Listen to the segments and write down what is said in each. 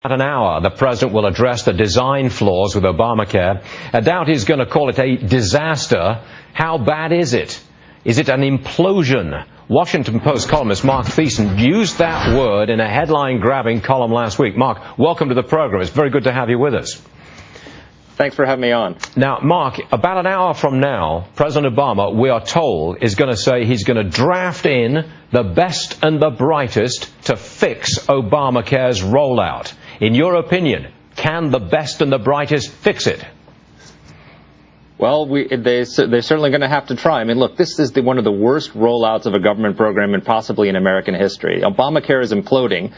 About an hour, the president will address the design flaws with Obamacare. I doubt he's going to call it a disaster. How bad is it? Is it an implosion? Washington Post columnist Mark Thiessen used that word in a headline-grabbing column last week. Mark, welcome to the program. It's very good to have you with us. Thanks for having me on. Now, Mark, about an hour from now, President Obama, we are told, is going to say he's going to draft in the best and the brightest to fix Obamacare's rollout. In your opinion, can the best and the brightest fix it? Well, they're certainly going to have to try. I mean, look, this is one of the worst rollouts of a government program and possibly in American history. Obamacare is imploding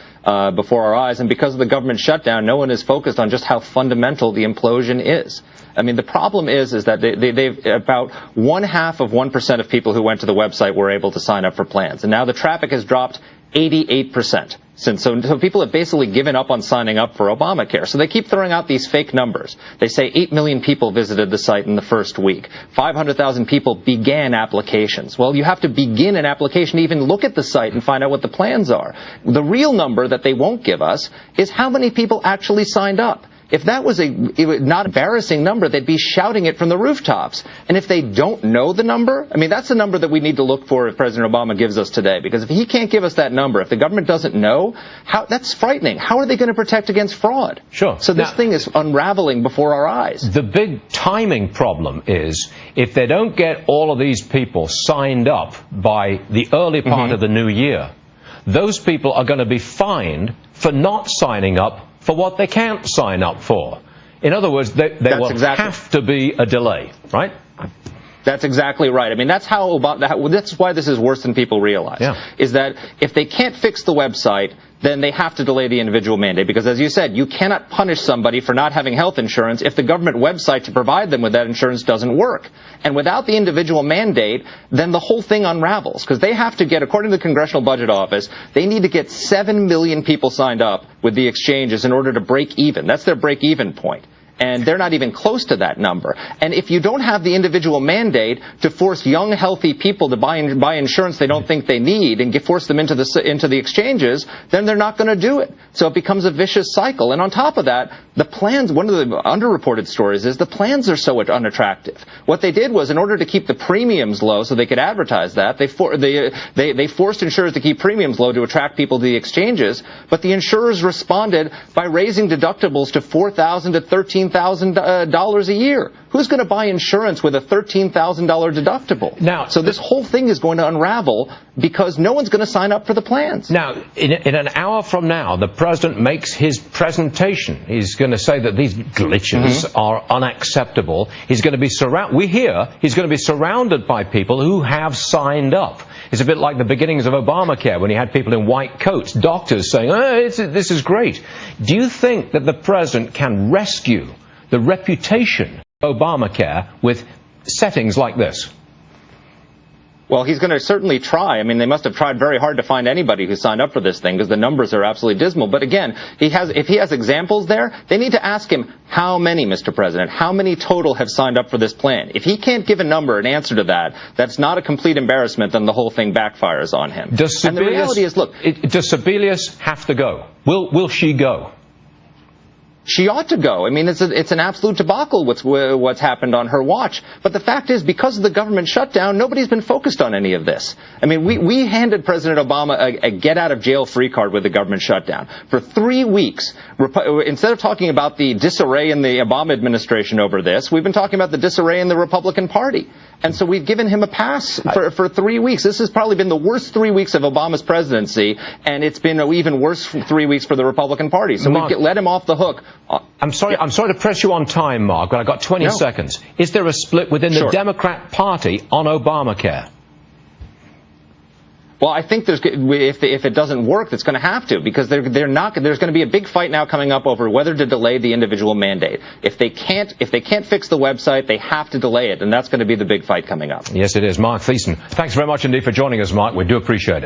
before our eyes, and because of the government shutdown, no one is focused on just how fundamental the implosion is. I mean, the problem is that they've about 1/2% of people who went to the website were able to sign up for plans, and now the traffic has dropped 88%. So people have basically given up on signing up for Obamacare. So they keep throwing out these fake numbers. They say 8 million people visited the site in the first week. 500,000 people began applications. Well, you have to begin an application to even look at the site and find out what the plans are. The real number that they won't give us is how many people actually signed up. If that was a not embarrassing number, they'd be shouting it from the rooftops. And if they don't know the number, I mean, that's the number that we need to look for if President Obama gives us today. Because if he can't give us that number, if the government doesn't know, that's frightening. How are they going to protect against fraud? Sure. So this thing is unraveling before our eyes. The big timing problem is if they don't get all of these people signed up by the early part of the new year, those people are going to be fined for not signing up for what they can't sign up for. In other words, there will have to be a delay, right? That's exactly right. I mean, that's why this is worse than people realize. Is that if they can't fix the website, then they have to delay the individual mandate. Because as you said, you cannot punish somebody for not having health insurance if the government website to provide them with that insurance doesn't work. And without the individual mandate, then the whole thing unravels. Because they have to get, according to the Congressional Budget Office, they need to get 7 million people signed up with the exchanges in order to break even. That's their break-even point. And they're not even close to that number. And if you don't have the individual mandate to force young, healthy people to buy insurance they don't think they need and force them into the exchanges, then they're not going to do it. So it becomes a vicious cycle. And on top of that, the plans, one of the underreported stories is the plans are so unattractive. What they did was, in order to keep the premiums low so they could advertise that, they forced insurers to keep premiums low to attract people to the exchanges, but the insurers responded by raising deductibles to $4,000 to $13,000 a year. Who's going to buy insurance with a $13,000 deductible? Now, so this whole thing is going to unravel because no one's going to sign up for the plans. Now, in an hour from now, the president makes his presentation. He's going to say that these glitches are unacceptable. He's going to be he's going to be surrounded by people who have signed up. It's a bit like the beginnings of Obamacare when he had people in white coats, doctors saying, this is great. Do you think that the president can rescue the reputation of Obamacare with settings like this? Well, he's going to certainly try. I mean, they must have tried very hard to find anybody who signed up for this thing because the numbers are absolutely dismal. But again, if he has examples there, they need to ask him, how many, Mr. President, how many total have signed up for this plan? If he can't give a number, an answer to that, that's not a complete embarrassment, then the whole thing backfires on him. And the reality is, look, does Sebelius have to go? Will she go? She ought to go. I mean, it's an absolute debacle what's happened on her watch. But the fact is, because of the government shutdown, nobody's been focused on any of this. I mean, we handed President Obama a get-out-of-jail-free card with the government shutdown. For 3 weeks, instead of talking about the disarray in the Obama administration over this, we've been talking about the disarray in the Republican Party. And so we've given him a pass for 3 weeks. This has probably been the worst 3 weeks of Obama's presidency, and it's been an even worse 3 weeks for the Republican Party. So we've let him off the hook. I'm sorry to press you on time, Mark, but I've got 20 seconds. Is there a split within the Democrat Party on Obamacare? Well, I think if it doesn't work, it's going to have to, because there's going to be a big fight now coming up over whether to delay the individual mandate. If they can't fix the website, they have to delay it, and that's going to be the big fight coming up. Yes, it is. Mark Thiessen, thanks very much indeed for joining us, Mark. We do appreciate it.